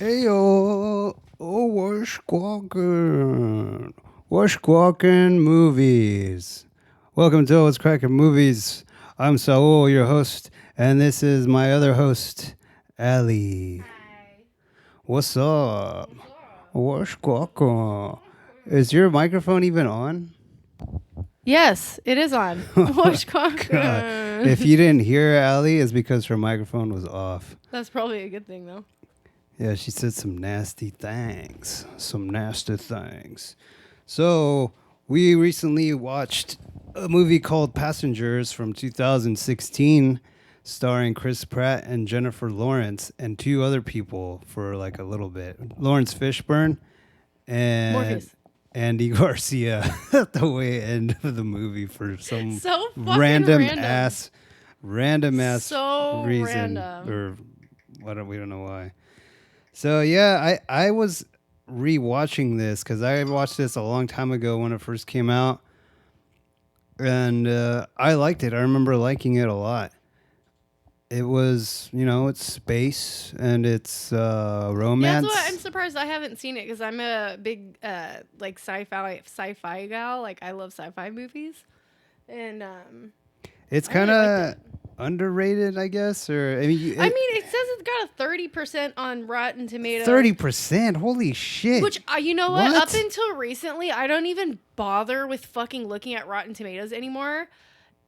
Heyo, oh, we're squawking. We're squawking movies. Welcome to What's Cracking Movies. I'm Saul, your host, and this is my other host, Ali. Hi. What's up? What's up? We're squawking. Is your microphone even on? Yes, it is on. What's God. If you didn't hear Ali, it's because her microphone was off. That's probably a good thing, though. Yeah, she said some nasty things. Some nasty things. So, we recently watched a movie called Passengers from 2016, starring Chris Pratt and Jennifer Lawrence and two other people for like a little bit. Lawrence Fishburne and Morpheus. Andy Garcia at the way end of the movie for some So fucking random random. ass So reason random. or we don't know why. So yeah, I was rewatching this because I watched this a long time ago when it first came out, and I liked it. I remember liking it a lot. It was, it's space and it's Yeah, romance. that's why I'm surprised I haven't seen it because I'm a big like sci-fi gal. Like I love sci-fi movies, and It's I kind really of liked it. underrated, I guess. Or I mean, It says it's got a 30% on Rotten Tomatoes. 30%. Holy shit! Which, you know what? What? Up until recently, I don't even bother with fucking looking at Rotten Tomatoes anymore.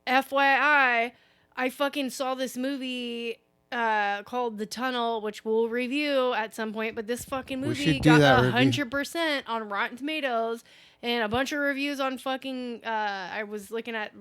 FYI, I fucking saw this movie called The Tunnel, which we'll review at some point. But this fucking We movie should do that got review. 100% on Rotten Tomatoes and a bunch of reviews on fucking. I was looking at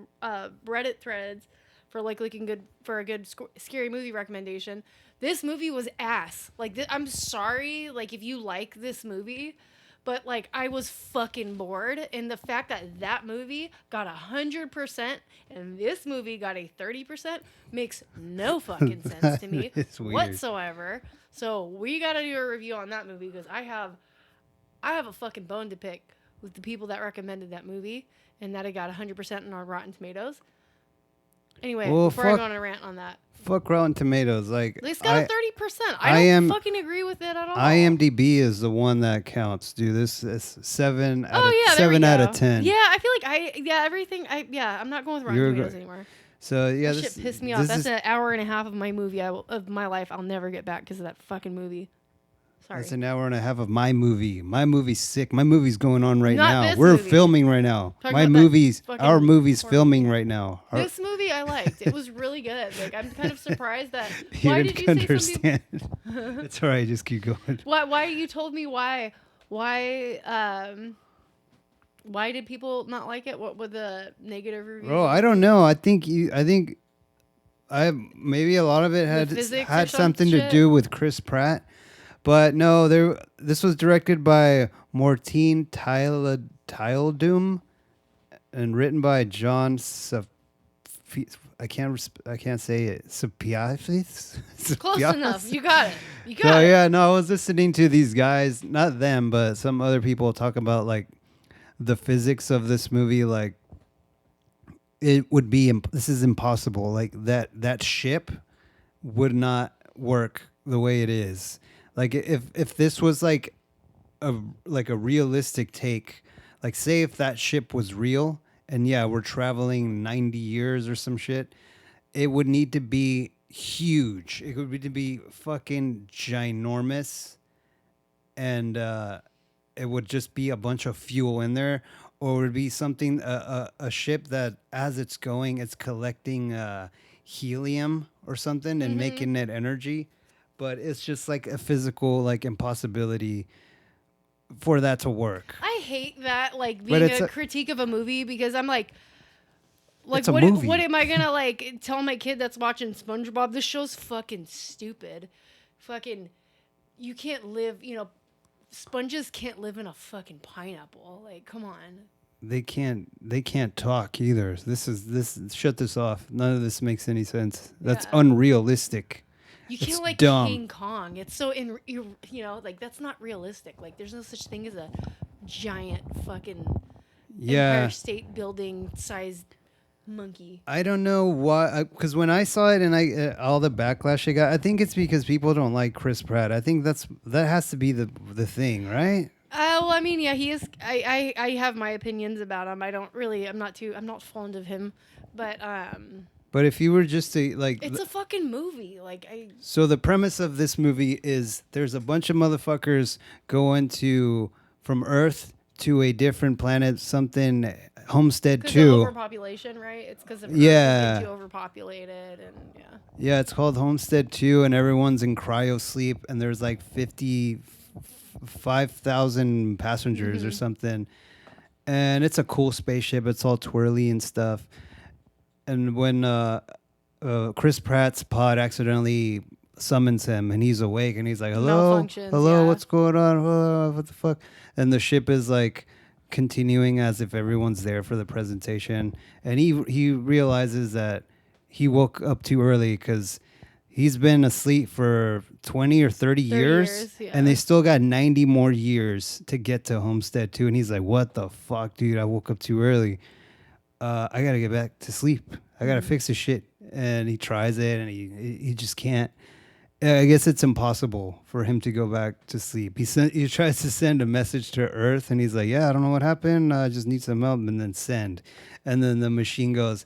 Reddit threads for like looking good for a good scary movie recommendation. This movie was ass. Like, I'm sorry, like, if you like this movie, but, like, I was fucking bored. And the fact that that movie got 100% and this movie got a 30% makes no fucking sense to me It's weird. whatsoever. So we got to do a review on that movie because I have a fucking bone to pick with the people that recommended that movie and that it got 100% on Rotten Tomatoes. Anyway, Well, before I go on a rant on that. Fuck Rotten Tomatoes. Like It's got a 30%. I don't fucking agree with it at all. IMDb is the one that counts, dude. This is 7 out of there we 7 out go. of 10. Yeah, I feel like everything. I'm not going with Rotten Tomatoes anymore. So yeah, That shit pissed me off. That's an hour and a half of my movie of my life I'll never get back because of that fucking movie. Sorry. That's an hour and a half of my movie. My movie's sick. My movie's going on right Not now. this We're movie. filming right now. Talking My about that movie's fucking our movie's horror filming movie. right now. This movie I liked. It was really good. Like I'm kind of surprised that. You Why didn't did you say understand. something? It's all right. Just keep going. Why you told me why did people not like it? What were the negative reviews? Bro, I don't know. I think maybe a lot of it physics had or some something to shit? do with Chris Pratt. But no, this was directed by Mortine Tyledum and written by John I can't say it. Sapiafis? Close enough. You got it. You got So it. yeah, no, I was listening to these guys, not them, but some other people talk about like the physics of this movie. Like it would be this is impossible. Like that ship would not work the way it is. Like if this was like a realistic take, like say if that ship was real and yeah, we're traveling 90 years or some shit, it would need to be huge. It would need to be fucking ginormous, and it would just be a bunch of fuel in there, or it would be something a ship that as it's going, it's collecting helium or something and making it energy. But it's just like a physical like impossibility for that to work. I hate that like But being it's a a- critique of a movie because I'm like It's a what movie. what am I gonna like tell my kid that's watching SpongeBob? This show's fucking stupid. Fucking you can't live, sponges can't live in a fucking pineapple. Like, come on. They can't talk either. Shut this off. None of this makes any sense. That's Yeah. unrealistic. You It's can't like dumb. King Kong. It's so like that's not realistic. Like there's no such thing as a giant fucking Yeah. Empire State Building sized monkey. I don't know why, because when I saw it and all the backlash it got, I think it's because people don't like Chris Pratt. I think that has to be the thing, right? Well, I mean, yeah, he is. I have my opinions about him. I don't really. I'm not fond of him, but But if you were just to like, it's a fucking movie. Like I. so the premise of this movie is there's a bunch of motherfuckers going to from Earth to a different planet, something Homestead Because of 2. overpopulation, right? It's because of Earth Yeah. getting too overpopulated, and yeah. Yeah, it's called Homestead 2, and everyone's in cryo sleep, and there's like 55,000 passengers or something. And it's a cool spaceship. It's all twirly and stuff. And when Chris Pratt's pod accidentally summons him, and he's awake, and he's like, "Hello, Malfunctions, hello, yeah. what's going on? What the fuck?" And the ship is like continuing as if everyone's there for the presentation, and he realizes that he woke up too early because he's been asleep for 20 or 30 years, yeah. and they still got 90 more years to get to Homestead 2. And he's like, what the fuck, dude? I woke up too early. I got to get back to sleep. I got to fix this shit. And he tries it, and he just can't. I guess it's impossible for him to go back to sleep. He tries to send a message to Earth, and he's like, yeah, I don't know what happened. I just need some help, and then send. And then the machine goes,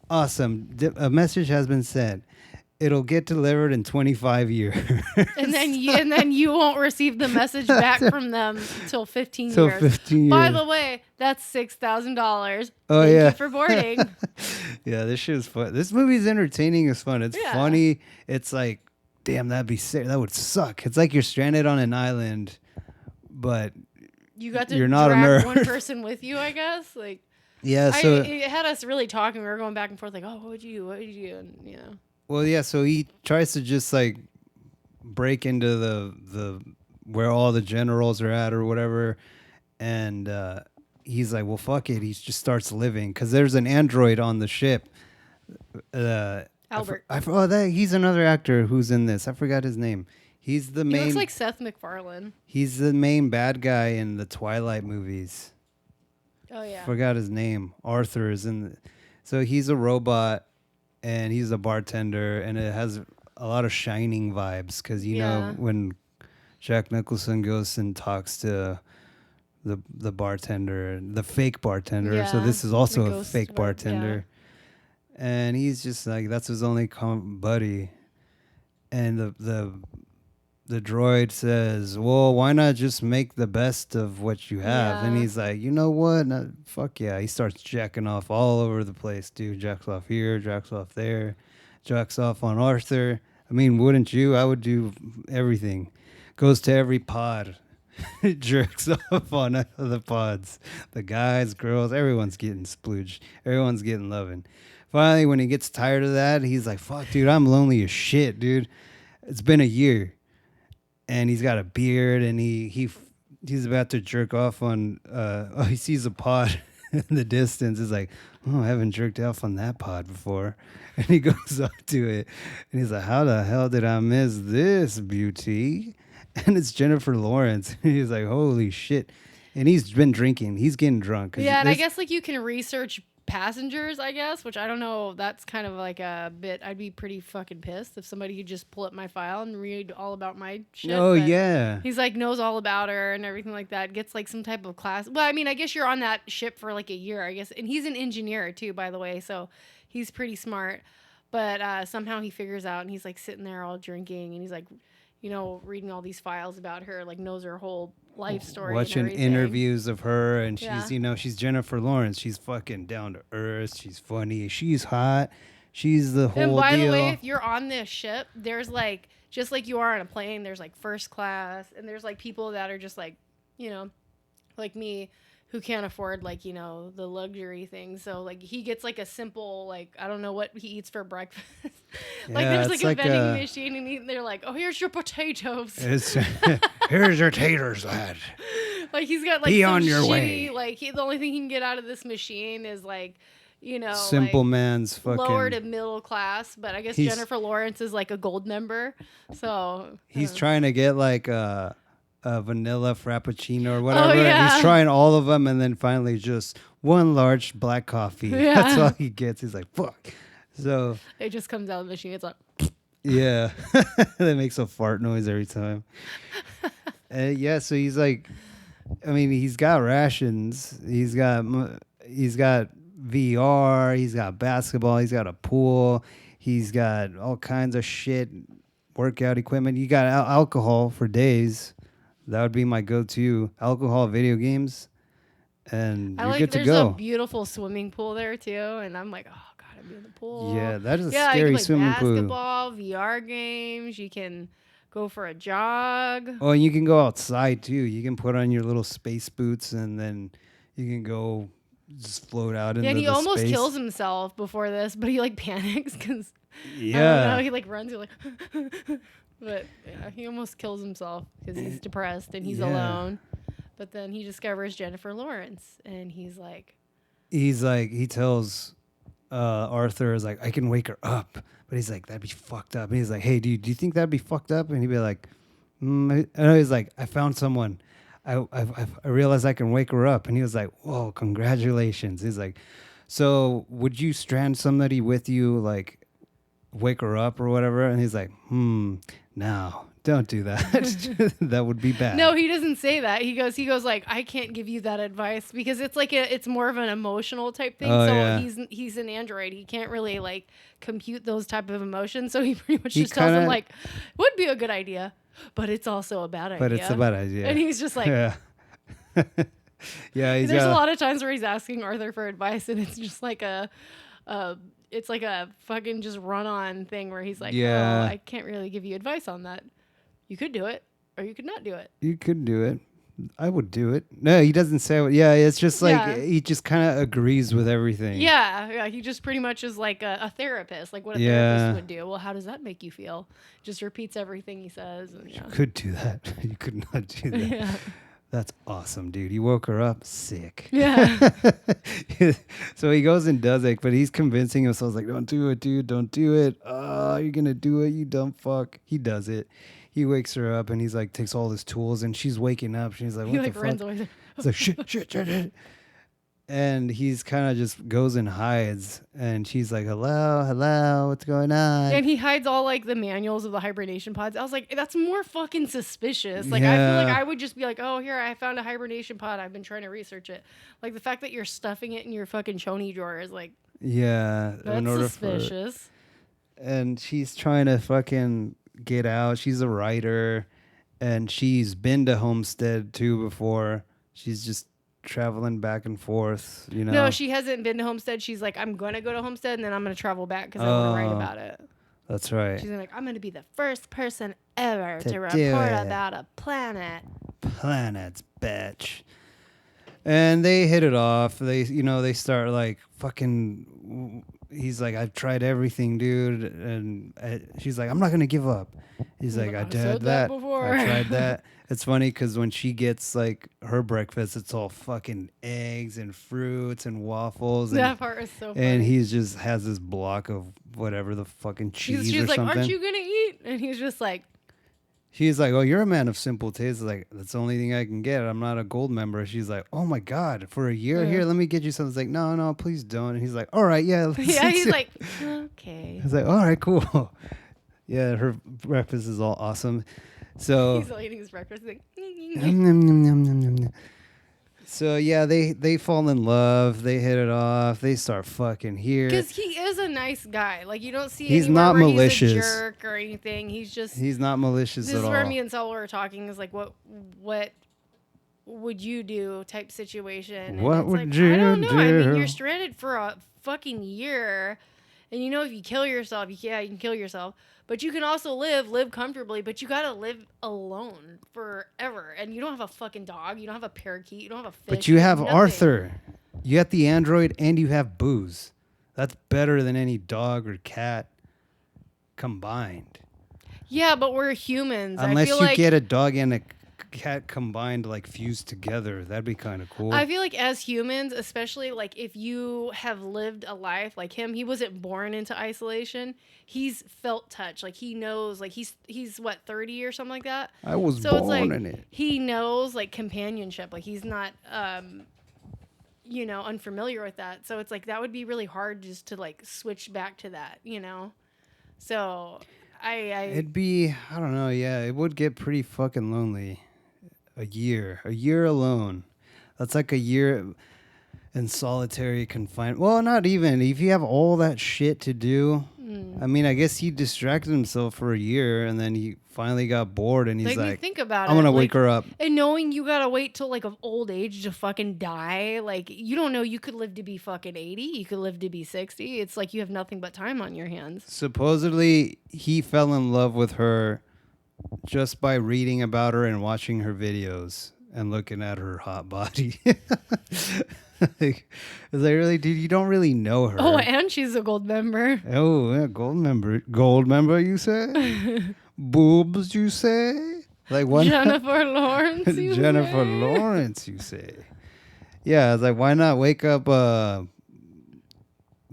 awesome. A message has been sent. It'll get delivered in 25 years. And then you won't receive the message back from them till 15 Till years. 15 years. By the way, that's $6,000. Oh, Thank yeah. you for boarding. Yeah, this shit is fun. This movie's entertaining as fun. It's Yeah. funny. It's like, damn, that'd be sick. That would suck. It's like you're stranded on an island, but You got to You're not a drag nerd. one person with you, I guess. Like, yeah. So it had us really talking. We were going back and forth, like, oh, what would you do? What would you do? And, you know. well, yeah. So he tries to just like break into the where all the generals are at or whatever, and he's like, well, fuck it. He just starts living because there's an android on the ship. Albert. He's another actor who's in this. I forgot his name. He's the He main. looks like Seth MacFarlane. He's the main bad guy in the Twilight movies. Oh, yeah. Forgot his name. Arthur is in. So he's a robot, and he's a bartender, and it has a lot of Shining vibes because you know when Jack Nicholson goes and talks to the bartender, the fake bartender. So Yeah, this is the also a ghost fake bar- bartender, and he's just like that's his only buddy, and the droid says, well, why not just make the best of what you have? And Yeah. he's like, you know what? No, fuck yeah. He starts jacking off all over the place, dude. Jacks off here, jacks off there, jacks off on Arthur. I mean, wouldn't you? I would do everything. Goes to every pod. Jerks off on the pods. The guys, girls, everyone's getting splooged. Everyone's getting loving. Finally, when he gets tired of that, he's like, fuck, dude, I'm lonely as shit, dude. It's been a year. And he's got a beard, and he's about to jerk off on. He sees a pod in the distance. He's like, "Oh, I haven't jerked off on that pod before." And he goes up to it, and he's like, "How the hell did I miss this beauty?" And it's Jennifer Lawrence. He's like, "Holy shit!" And he's been drinking. He's getting drunk. 'Cause Yeah, and I guess like you can research passengers, I guess, which I don't know. That's kind of like a bit. I'd be pretty fucking pissed if somebody could just pull up my file and read all about my shit. Oh but yeah. he's like knows all about her and everything like that. Gets like some type of class. Well, I mean, I guess you're on that ship for like a year, I guess, and he's an engineer too, by the way, so he's pretty smart. But somehow he figures out, and he's like sitting there all drinking, and he's like, you know, reading all these files about her, like knows her whole life story. Watching and everything. interviews of her, and she's, Yeah. she's Jennifer Lawrence. She's fucking down to earth. She's funny. She's hot. She's the whole And by deal. the way, if you're on this ship, there's like, just like you are on a plane, there's like first class, and there's like people that are just like, you know, like me, who can't afford like, you know, the luxury things. So like he gets like a simple, like, I don't know what he eats for breakfast. Like Yeah, there's like it's a like vending machine, and they're like, oh, here's your potatoes. Here's your taters, lad. Like he's got like Be some on your shitty, way. like the only thing he can get out of this machine is like, you know, Simple like, man's fucking. lower to middle class, but I guess He's- Jennifer Lawrence is like a gold member. So He's trying to get like a vanilla frappuccino or whatever. Oh, yeah. He's trying all of them, and then finally just one large black coffee. That's Yeah. all he gets. He's like, fuck. So It just comes out of the machine. It's like, yeah, that makes a fart noise every time. Yeah, so he's like, I mean, he's got rations. He's got VR. He's got basketball. He's got a pool. He's got all kinds of shit, workout equipment. You got alcohol for days. That would be my go-to. Alcohol, video games, and I you're like, good to there's a go. beautiful swimming pool there too. And I'm like, oh God, I'd be in the pool. Yeah, that is a Yeah, you can scary play swimming pool. basketball, VR games. You can go for a jog. Oh, and you can go outside too. You can put on your little space boots, and then you can go just float out Yeah, into and he the almost space. kills himself before this, but he like panics because I don't Yeah. know, he like runs, he's like, but yeah, he almost kills himself because he's depressed and he's Yeah. alone. But then he discovers Jennifer Lawrence, and he's like, He tells Arthur is like, I can wake her up, but he's like, that'd be fucked up. And he's like, hey, dude, do you think that'd be fucked up? And he'd be like, and he's like, I found someone. I realized I can wake her up. And he was like, whoa, congratulations. He's like, so would you strand somebody with you, like wake her up or whatever? And he's like, no, don't do that. That would be bad. no, he doesn't say that. He goes like, I can't give you that advice because it's like it's more of an emotional type thing. Oh, So yeah. he's an android. He can't really like compute those type of emotions. So he pretty much He just tells him kinda- like, would be a good idea, but it's also a bad idea. But it's a bad idea. And he's just like, yeah. Yeah, he's there's got a lot of times where he's asking Arthur for advice, and it's just like it's like a fucking just run on thing where he's like, Yeah. oh, I can't really give you advice on that. You could do it, or you could not do it. You could do it. I would do it. No, he doesn't say what. Yeah, it's just like Yeah. he just kind of agrees with everything. Yeah, he just pretty much is like a therapist, like what a Yeah. therapist would do. Well, how does that make you feel? Just repeats everything he says. And, You could do that. You could not do that. yeah. That's awesome, dude. You woke her up. Sick. Yeah. So he goes and does it, but he's convincing himself like, don't do it, dude. Don't do it. Oh, you're going to do it, you dumb fuck. He does it. He wakes her up and he's like, takes all his tools and she's waking up. She's like, what He the like fuck? runs away. It's like, shit. And he's kind of just goes and hides. And she's like, hello, what's going on? And he hides all like the manuals of the hibernation pods. I was like, that's more fucking suspicious. Like, I feel like Yeah. I would just be like, oh, here, I found a hibernation pod. I've been trying to research it. Like, the fact that you're stuffing it in your fucking choni drawer is like, Yeah. that's suspicious. And she's trying to fucking get out. She's a writer. And she's been to Homestead too before. She's just traveling back and forth, you know? No, she hasn't been to Homestead. She's like, I'm going to go to Homestead and then I'm going to travel back because I want to write Oh. about it. That's right. She's like, I'm going to be the first person ever To to do report it. about a planet. Planets, bitch. And they hit it off. They start like fucking. He's like, I've tried everything, dude. And she's like, I'm not going to give up. He's like, I I've did said that. that before. I tried that. It's funny because when she gets like her breakfast, it's all fucking eggs and fruits and waffles. And, That part is so funny. and he just has this block of whatever the fucking cheese She's or like, something. aren't you going to eat? And he's just like, She's like, oh, you're a man of simple tastes. Like, that's the only thing I can get. I'm not a gold member. She's like, oh my God, for a year Yeah. here, let me get you something. It's like, no, please don't. And he's like, all right, yeah. yeah, he's like, okay. He's like, all right, cool. Yeah, her breakfast is all awesome. So, He's eating his breakfast. He's like, nom, nom, nom, nom, nom, nom, nom. So yeah, they fall in love. They hit it off. They start fucking here. because he is a nice guy. Like, you don't see He's anywhere not where malicious. he's a jerk or anything. He's just, He's not malicious this at is all. where me and Saul were talking, is like, what would you do type situation. And What it's would like, you I don't know. I mean, do? you're stranded for a fucking year. And you know, if you kill yourself, you can kill yourself. But you can also live comfortably, but you gotta live alone forever. And you don't have a fucking dog. You don't have a parakeet. You don't have a fish. But you have nothing. Arthur. You have the android and you have booze. That's better than any dog or cat combined. Yeah, but we're humans. I Unless feel you like, get a dog and a cat combined, like fused together. That'd be kind of cool. I feel like as humans, especially like if you have lived a life like him, he wasn't born into isolation. He's felt touch. Like he knows, like he's what, 30 or something like that. I was So it's born like in it. he knows like companionship. Like he's not unfamiliar with that. So it's like that would be really hard just to like switch back to that, So I It'd be, I don't know, yeah, it would get pretty fucking lonely. A year alone. That's like a year in solitary confinement. Well, not even. If you have all that shit to do, I mean, I guess he distracted himself for a year and then he finally got bored and he's like, think about I'm it. going to Like, wake her up. and knowing you gotta wait till like of old age to fucking die, like you don't know, you could live to be fucking 80, you could live to be 60. It's like you have nothing but time on your hands. Supposedly, he fell in love with her just by reading about her and watching her videos and looking at her hot body. Like, is like, really, dude, you don't really know her. Oh, and she's a gold member. Oh, yeah, gold member. Gold member, you say? Boobs, you say? Like one Jennifer Lawrence. You Jennifer say? Lawrence, you say? Yeah, it's like, why not wake up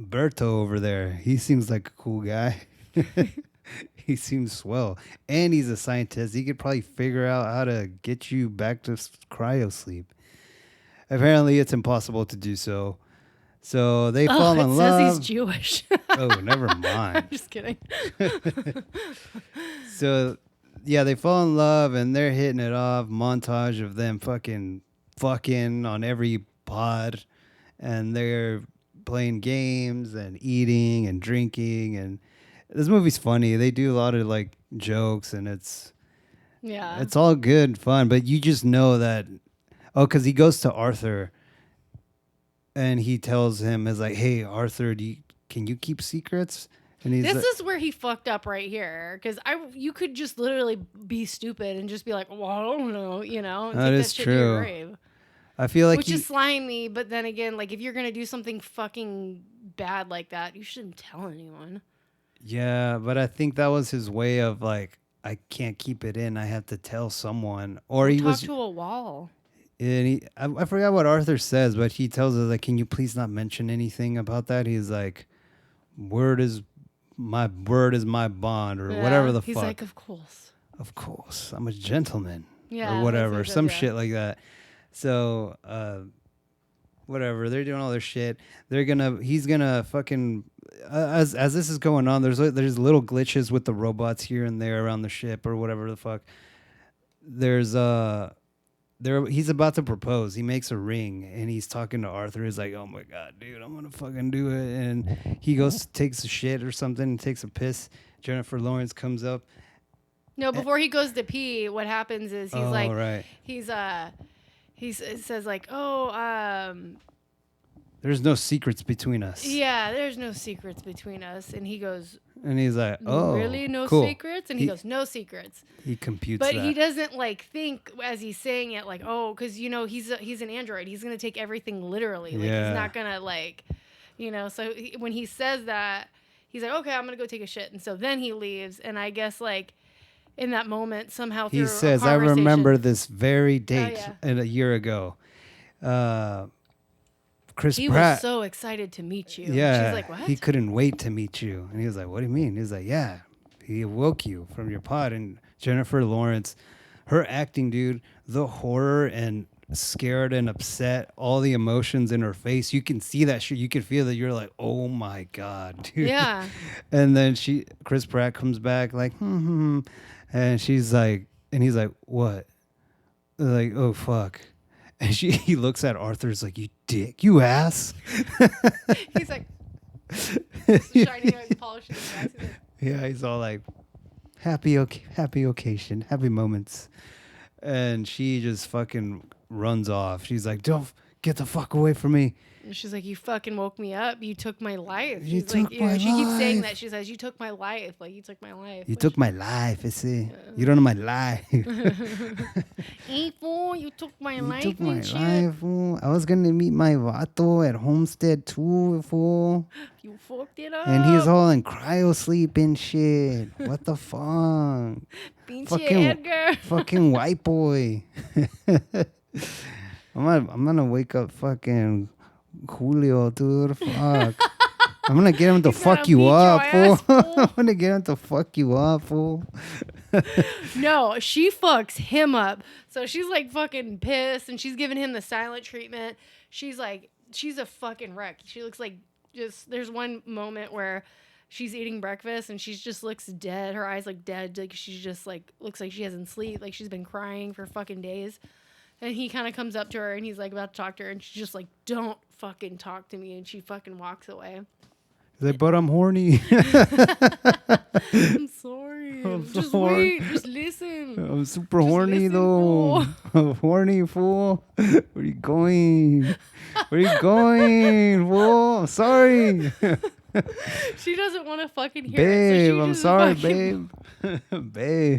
Berto over there? He seems like a cool guy. He seems swell, and he's a scientist. He could probably figure out how to get you back to cryo sleep. Apparently, it's impossible to do so. So they fall in It love. says he's Jewish. Oh, never I'm mind. just kidding. So, yeah, they fall in love and they're hitting it off. Montage of them fucking on every pod, and they're playing games and eating and drinking. And this movie's funny. They do a lot of like jokes, and it's all good fun. But you just know that. Oh, because he goes to Arthur, and he tells him, "Is like, hey, Arthur, can you keep secrets?" And he's This is where he fucked up right here, because you could just literally be stupid and just be like, well, I don't know, and That take is that shit to your true. grave. I feel like Which is slimy, but then again, like if you're gonna do something fucking bad like that, you shouldn't tell anyone. yeah, but I think that was his way of like, I can't keep it in. I have to tell someone. Or he Talk was, to a wall. and I forgot what Arthur says, but he tells us like, can you please not mention anything about that? He's like, word is my bond, or whatever the He's fuck. like, of course, I'm a gentleman, yeah, or whatever, that's some yeah. shit like that. So, whatever, they're doing all their shit. He's gonna fucking as this is going on. There's little glitches with the robots here and there around the ship or whatever the fuck. There's he's about to propose. He makes a ring and he's talking to Arthur. He's like, "Oh my god, dude, I'm gonna fucking do it." And he goes takes a shit or something, takes a piss. Jennifer Lawrence comes up. No, before he goes to pee, what happens is he's Right. He says like, oh, There's no secrets between us. yeah, there's no secrets between us. And he goes, And he's like, "Oh, really? No cool." secrets? And he goes, no secrets. He computes But that. he doesn't like think as he's saying it like, oh, because he's an android. He's gonna take everything literally. Like Yeah. he's not gonna like, So when he says that, he's like, okay, I'm gonna go take a shit. And so then he leaves. And I guess like in that moment somehow He through says, a "I conversation- remember this very date yeah. and a year ago." Chris He Pratt. was so excited to meet you. Yeah, She's like, what? he couldn't wait to meet you. And he was like, "What do you mean?" He was like, "Yeah, he awoke you from your pod." And Jennifer Lawrence, her acting, dude, the horror and scared and upset, all the emotions in her face. You can see that shit. You can feel that. You're like, "Oh my god, dude." Yeah. And then Chris Pratt comes back like, and she's like, and he's like, "What?" Like, "Oh fuck." And he looks at Arthur's like, "You dick, you ass." He's like shining and polishing his glasses. Yeah, he's all like, happy occasion, happy moments. And she just fucking runs off. She's like, "Don't get the fuck away from me." And she's like, you fucking woke me up. You took my life. You She's like, took my she keeps saying life. that. She says, you took my life. Like, you took my life. You took my life, I see. You don't know my life. Hey, fool, you took my You life took my and shit. life, fool. I was gonna meet my vato at Homestead too, fool. You fucked it up. And he's all in cryo sleep and shit. What the fuck? Pinche Edgar. Fucking white boy. I'm gonna wake up fucking Julio, dude. Fuck. I'm gonna get him to He's fuck gonna you beat up, your fool. ass, fool. I'm gonna get him to fuck you up, fool. No, she fucks him up. So she's like fucking pissed and she's giving him the silent treatment. She's like she's a fucking wreck. She looks like just. There's one moment where she's eating breakfast and she just looks dead. Her eyes like dead. Like she's just like looks like she hasn't slept. Like she's been crying for fucking days. And he kind of comes up to her and he's like about to talk to her and she's just like, "Don't fucking talk to me," and she fucking walks away. He's like, but I'm horny. I'm sorry. Just wait. Just listen. I'm super Just horny listen, though. fool. I'm horny, fool. Where are you going? Where are you going, fool? I'm sorry. She doesn't want to fucking hear Babe, it. So she I'm just sorry, fucking- babe.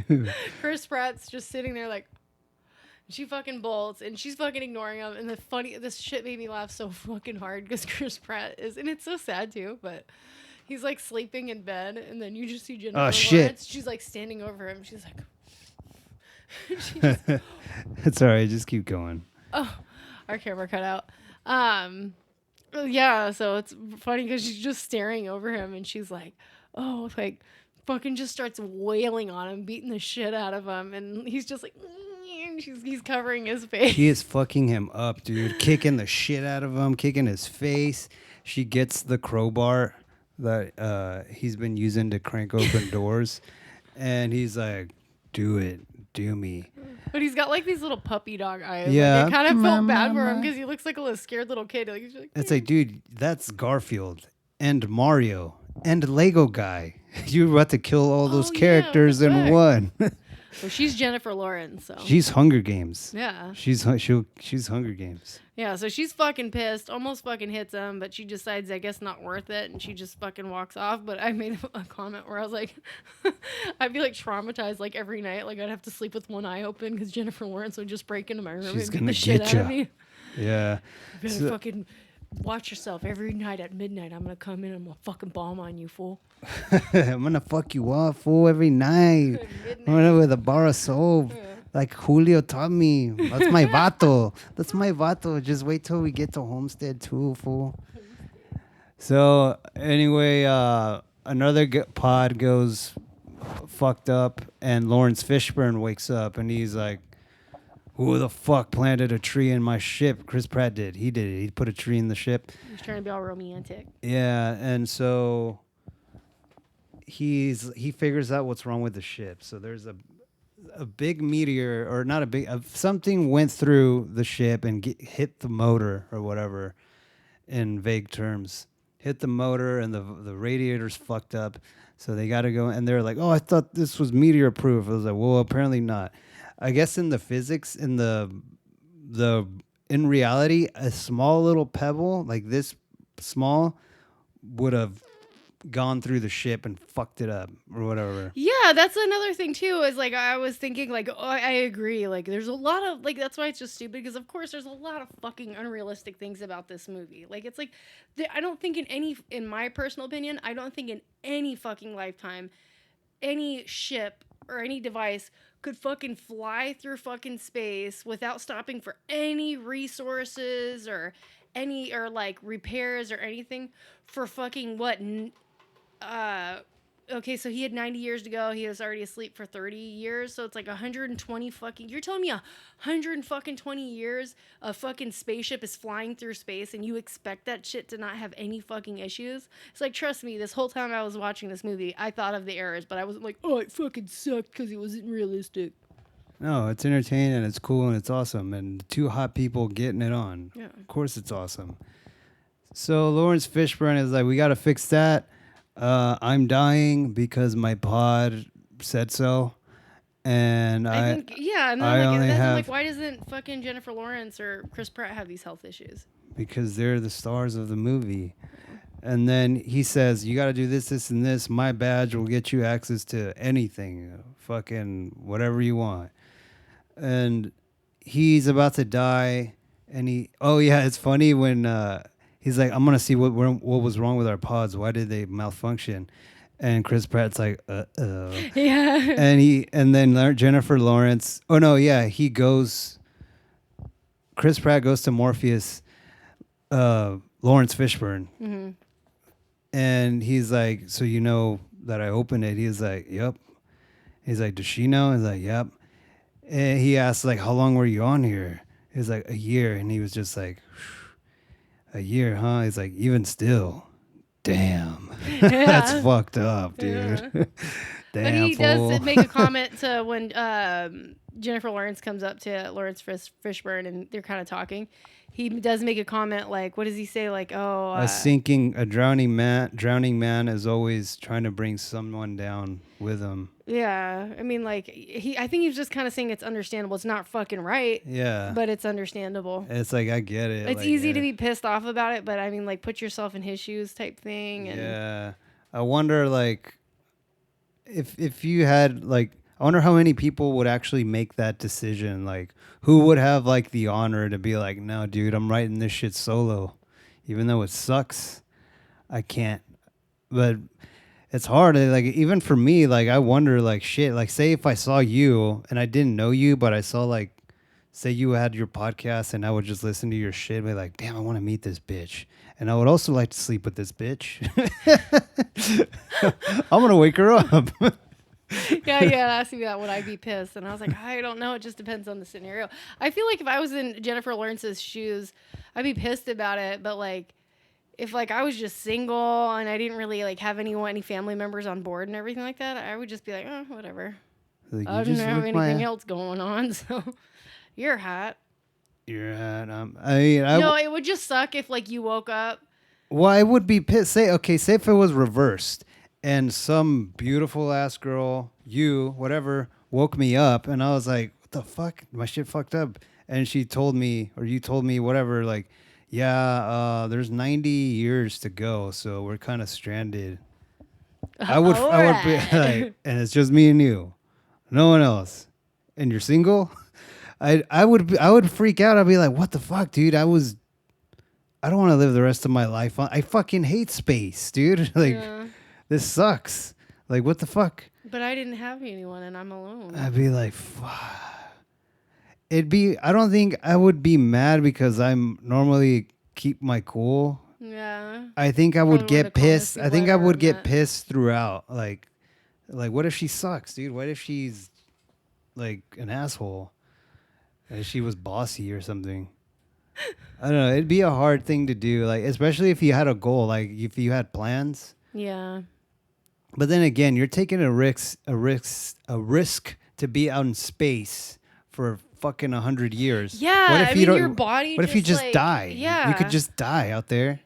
Babe. Chris Pratt's just sitting there like, she fucking bolts and she's fucking ignoring him. And this shit made me laugh so fucking hard because Chris Pratt is, and it's so sad too, but he's like sleeping in bed and then you just see Jennifer Lawrence. Shit. She's like standing over him. She's like, she just, It's all right. Just keep going. oh, our camera cut out. Yeah, so it's funny because she's just staring over him and she's like, oh, like fucking just starts wailing on him, beating the shit out of him, and he's just like, and he's covering his face. She is fucking him up, dude. Kicking the shit out of him, kicking his face. She gets the crowbar that he's been using to crank open doors, and he's like, "Do it, do me." But he's got like these little puppy dog eyes. Yeah. Like, I kind of felt bad for him because he looks like a little scared little kid. Like, he's like, It's like, dude, that's Garfield and Mario and Lego guy. You're about to kill all those Oh, yeah, characters what the in fuck? one. well, she's Jennifer Lawrence, so She's Hunger Games. yeah. She's Hunger Games. Yeah, so she's fucking pissed, almost fucking hits him, but she decides, I guess, not worth it, and she just fucking walks off. But I made a comment where I was like, I'd be like traumatized like every night. Like I'd have to sleep with one eye open because Jennifer Lawrence would just break into my room She's and beat gonna the shit get out ya. of me. Yeah. You better So- fucking watch yourself every night at midnight. I'm gonna come in and I'm gonna fucking bomb on you, fool. I'm gonna fuck you up, fool, every night. I'm gonna with a bar of soap. Like Julio taught me. That's my vato. That's my vato. Just wait till we get to Homestead too, fool. So anyway, another pod goes fucked up, and Lawrence Fishburne wakes up, and he's like, "Who the fuck planted a tree in my ship?" Chris Pratt did. He did it. He put a tree in the ship. He's trying to be all romantic. Yeah, and so he figures out what's wrong with the ship. So there's a big meteor, or not a big, something went through the ship and hit the motor or whatever, in vague terms. Hit the motor and the radiator's fucked up. So they got to go, and they're like, "Oh, I thought this was meteor proof." I was like, "Well, apparently not." I guess in the physics, in in reality, a small little pebble like this small would have gone through the ship and fucked it up or whatever. Yeah, that's another thing too. Is like I was thinking, like, oh, I agree. Like, there's a lot of like that's why it's just stupid because of course there's a lot of fucking unrealistic things about this movie. Like, it's like I don't think in my personal opinion, I don't think in any fucking lifetime, any ship or any device could fucking fly through fucking space without stopping for any resources or like repairs or anything for fucking what. Okay, so he had 90 years to go. He was already asleep for 30 years. So it's like 120 fucking... You're telling me 120 years a fucking spaceship is flying through space and you expect that shit to not have any fucking issues? It's like, trust me, this whole time I was watching this movie, I thought of the errors, but I wasn't like, oh, it fucking sucked because it wasn't realistic. No, it's entertaining and it's cool and it's awesome. And two hot people getting it on. Yeah. Of course it's awesome. So Lawrence Fishburne is like, we got to fix that. I'm dying because my pod said so. And I think, yeah, and then I like, only and then, have- like, why doesn't fucking Jennifer Lawrence or Chris Pratt have these health issues? because they're the stars of the movie. And then he says, you got to do this, this, and this. My badge will get you access to anything, fucking whatever you want. And he's about to die. And it's funny when he's like, I'm going to see what was wrong with our pods. Why did they malfunction? And Chris Pratt's like, uh-oh. Yeah. And then Jennifer Lawrence, Chris Pratt goes to Morpheus, Lawrence Fishburne. Mm-hmm. And he's like, so you know that I opened it? He's like, yep. He's like, does she know? He's like, yep. And he asked, like, how long were you on here? He's like, a year. And he was just like, A year, huh? He's like, even still, damn. That's Yeah. fucked up, Yeah. dude. But Damn, he does fool. make a comment to when Jennifer Lawrence comes up to Lawrence Fishburne and they're kind of talking. He does make a comment like, what does he say? Like, oh, A drowning man is always trying to bring someone down with him. yeah. I mean, like, I think he's just kind of saying it's understandable. It's not fucking right, Yeah. but it's understandable. It's like, I get it. It's like, easy to be pissed off about it, but I mean, like, put yourself in his shoes type thing. And yeah. I wonder, like, if you had, like, I wonder how many people would actually make that decision. Like, who would have, like, the honor to be like, no, dude, I'm writing this shit solo. Even though it sucks, I can't. But it's hard. Like, even for me, like, I wonder, like, shit. Like, say if I saw you and I didn't know you, but I saw, like, say you had your podcast and I would just listen to your shit and be like, damn, I want to meet this bitch. And I would also like to sleep with this bitch. I'm going to wake her up. yeah, asked me that, would I be pissed? And I was like, I don't know. It just depends on the scenario. I feel like if I was in Jennifer Lawrence's shoes, I'd be pissed about it. But like, if like I was just single and I didn't really like have any family members on board and everything like that, I would just be like, oh, whatever. Like, I don't have anything else going on, so you're hot. You're hot. No, it would just suck if like you woke up. Well, I would be pissed. Say if it was reversed and some beautiful ass girl, you, whatever, woke me up and I was like, what the fuck? My shit fucked up. And she told me, or you told me, whatever, like, yeah, there's 90 years to go, so we're kind of stranded. I would be like, and it's just me and you, no one else, and you're single. I would freak out. I'd be like, what the fuck, dude? I don't want to live the rest of my life. I fucking hate space, dude. Like, this sucks. Like, what the fuck? But I didn't have anyone, and I'm alone. I'd be like, fuck. I don't think I would be mad because I'm normally keep my cool. Yeah. I think I would get pissed. I think I would get that. pissed throughout. Like, what if she sucks, dude? What if she's like an asshole? And she was bossy or something. I don't know. It'd be a hard thing to do, like, especially if you had a goal, like if you had plans. Yeah. But then again, you're taking a risk to be out in space for fucking 100 years. Yeah. What if I you mean, don't? your body. What if you just like, die? Yeah. You could just die out there.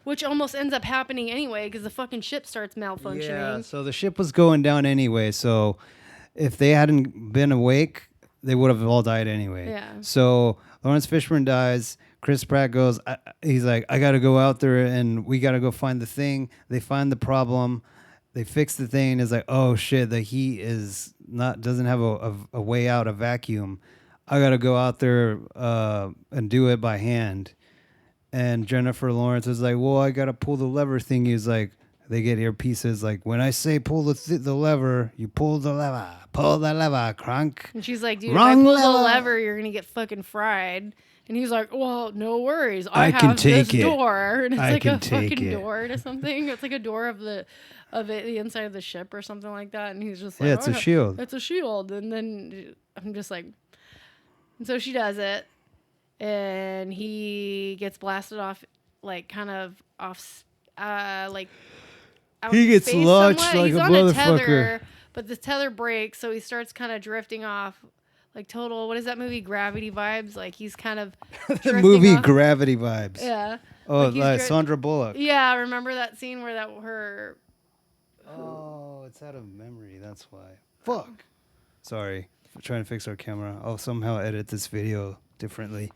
Which almost ends up happening anyway because the fucking ship starts malfunctioning. Yeah. So the ship was going down anyway. So if they hadn't been awake, they would have all died anyway. Yeah. So Lawrence Fishburne dies. Chris Pratt goes, he's like, I got to go out there and we got to go find the thing. They find the problem. They fix the thing. It's like, oh shit, the heat doesn't have a way out, a vacuum. I got to go out there and do it by hand. And Jennifer Lawrence is like, well, I got to pull the lever thing. He's like, they get earpieces like, when I say pull the lever, you pull the lever. Pull the lever, crunk. And she's like, dude, Wrong if I pull lever. the lever, you're going to get fucking fried. And he's like, well, no worries. I can have take this it. door. And it's I like can a take fucking it. door to something. It's like a door of the inside of the ship or something like that. And he's just like, Yeah, it's a shield. It's a shield. And then I'm just like, and so she does it. And he gets blasted off, like kind of off, like out He in gets space launched somewhat. like He's a on motherfucker. tether, but the tether breaks, so he starts kind of drifting off, like total. What is that movie? Gravity vibes. Like he's kind of The drifting movie off. Gravity Vibes. Yeah. Oh, Like he's Sandra Bullock. Yeah, remember that scene where her. Oh, it's out of memory. That's why. Fuck. Sorry. I'm trying to fix our camera. I'll somehow edit this video differently.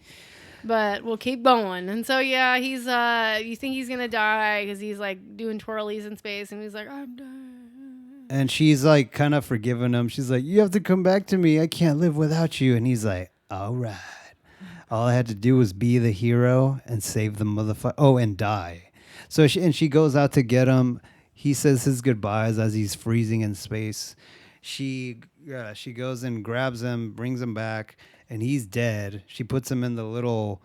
But we'll keep going. And so yeah, he's you think he's gonna die because he's like doing twirlies in space, and he's like, I'm dying. And she's like kind of forgiving him. She's like, you have to come back to me. I can't live without you. And he's like, all right. All I had to do was be the hero and save the motherfucker. Oh, and die. So she goes out to get him. He says his goodbyes as he's freezing in space. She goes and grabs him, brings him back, and he's dead. She puts him in the little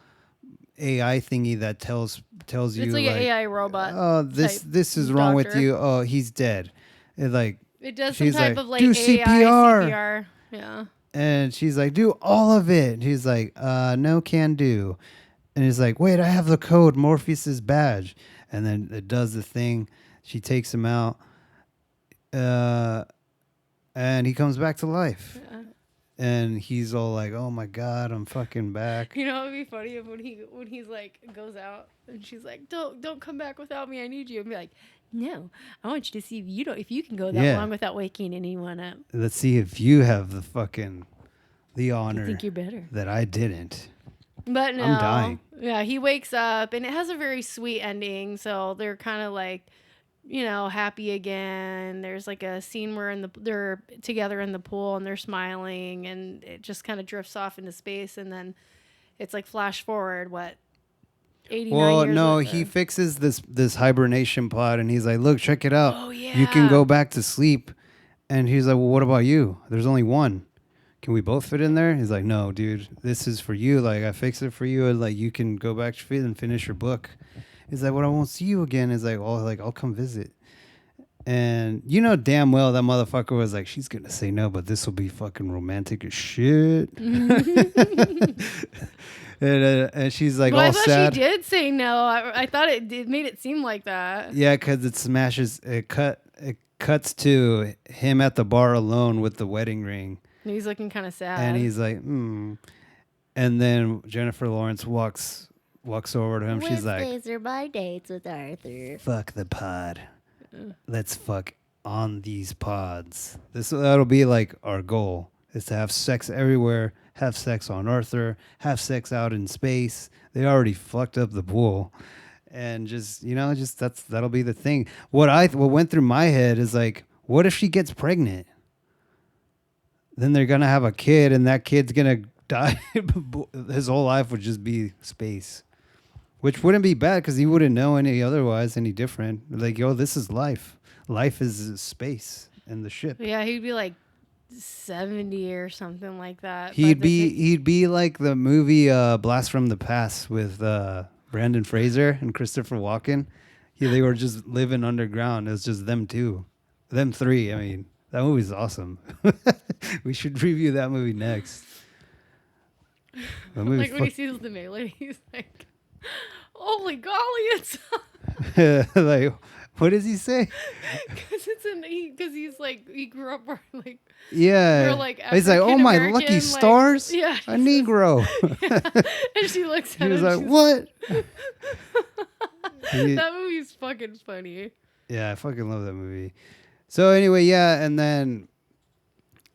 AI thingy that tells you, It's like an AI robot. oh, this is wrong with you. Oh, he's dead. It does some she's type like, of like do AI CPR. CPR. Yeah. And she's like, do all of it. And he's like, no can do. And he's like, wait, I have the code, Morpheus's badge. And then it does the thing. She takes him out. Uh, and he comes back to life. Yeah. And he's all like, oh my God, I'm fucking back. You know, it'd be funny if when he's like goes out and she's like, don't come back without me. I need you. And be like, no, I want you to see if you can go that Yeah. long without waking anyone up. Let's see if you have the I honor think you're better. that I didn't. But no, I'm dying. Yeah, he wakes up and it has a very sweet ending. So they're kind of like, happy again. There's like a scene where they're together in the pool and they're smiling, and it just kind of drifts off into space, and then it's like flash forward 89 Well, years no, later. he fixes this hibernation pod, and he's like, look, check it out. Oh yeah, You can go back to sleep. And he's like, well, what about you? There's only one. Can we both fit in there? He's like, no, dude, this is for you. Like, I fixed it for you, and like, you can go back to fit and finish your book. He's like, well, I won't see you again. He's like, oh, like, I'll come visit. And you know damn well that motherfucker was like, she's gonna say no, but this will be fucking romantic as shit. And she's like, well, all I thought sad. she did say no. I thought it made it seem like that. Yeah, because it smashes. It cuts to him at the bar alone with the wedding ring, And he's looking kind of sad. and he's like, hmm. And then Jennifer Lawrence walks over to him. She's like, Wednesdays are my dates with Arthur. fuck the pod. Let's fuck on these pods. That'll be like our goal, is to have sex everywhere, have sex on Arthur, have sex out in space. They already fucked up the pool. And just that'll be the thing. What went through my head is like, what if she gets pregnant? Then they're gonna have a kid, and that kid's gonna die. His whole life would just be space, which wouldn't be bad because he wouldn't know any different. Like, yo, this is life. Life is space and the ship. Yeah, he'd be like 70 or something like that. He'd be like the movie Blast from the Past with Brandon Fraser and Christopher Walken. They were just living underground. It was just them three. I mean, that movie's awesome. We should review that movie next. That movie like when he sees the mail lady, he's like, holy golly, it's like, what does he say? because he's like, he grew up like, Yeah. we're like He's like, oh my African-American, lucky like- stars. yeah, A Negro. and she looks He at was him. like, she's- what? He- That movie's fucking funny. Yeah, I fucking love that movie. So anyway, yeah, and then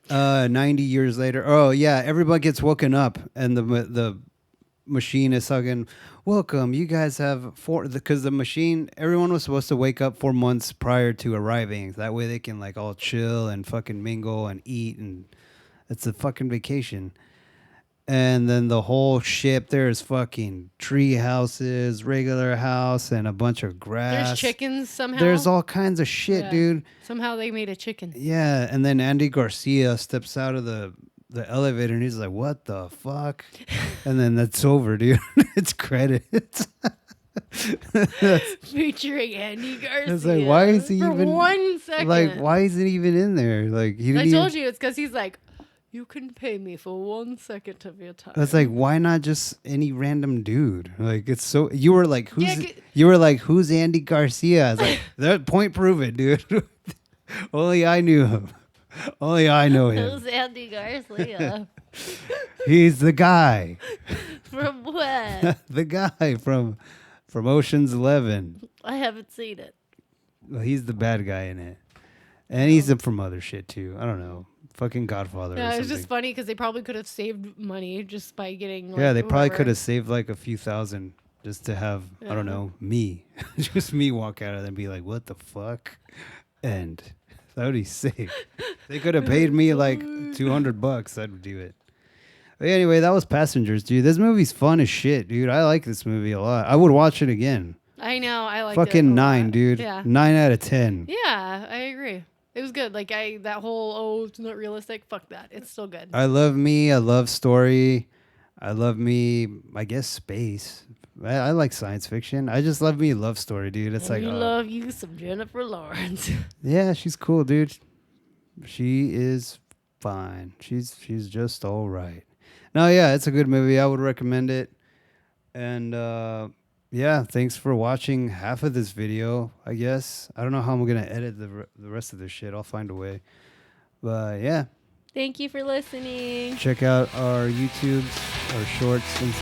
90 years later, oh yeah, everybody gets woken up, and the machine is hugging. Welcome, you guys have because the machine. Everyone was supposed to wake up 4 months prior to arriving. That way they can like all chill and fucking mingle and eat, and it's a fucking vacation. And then the whole ship, there's fucking tree houses, regular house, and a bunch of grass. There's chickens somehow. There's all kinds of shit, Yeah. dude. Somehow they made a chicken. Yeah, and then Andy Garcia steps out of the elevator, and he's like, what the fuck? And then that's over, dude. It's credits. Featuring Andy Garcia. It's like, why is he for even 1 second? like, why is it even in there? Like, he I didn't told even, you it's because he's like, you can pay me for 1 second of your time. It's like, why not just any random dude? Like, it's so. You were like, Yeah, who's Andy Garcia? I was like, that point proven, dude. Only I knew him. Only I know him. Who's Andy Garcia? He's the guy. From what? The guy from Ocean's 11. I haven't seen it. Well, he's the bad guy in it, and he's from other shit too. I don't know, fucking Godfather. Yeah, or it something. was just funny because they probably could have saved money just by getting. Like, Yeah, they probably whoever. could have saved like a few thousand just to have I don't Yeah. know me, just me walk out of there and be like, what the fuck, and that would be safe. They could have paid me like $200. I'd do it. But anyway, that was Passengers, dude. This movie's fun as shit, dude. I like this movie a lot. I would watch it again. I know. I like Fucking 9, dude. Yeah. 9 out of 10. Yeah, I agree. It was good. Like that whole it's not realistic. Fuck that. It's still good. I love me. I love story. I love me. I guess space. I like science fiction. I just love me love story, dude. It's like you love you some Jennifer Lawrence. yeah, she's cool, dude. She is fine. She's just all right. No, yeah, it's a good movie. I would recommend it. And yeah, thanks for watching half of this video, I guess. I don't know how I'm going to edit the rest of this shit. I'll find a way. But yeah, Thank you for listening. check out our YouTubes, our shorts, and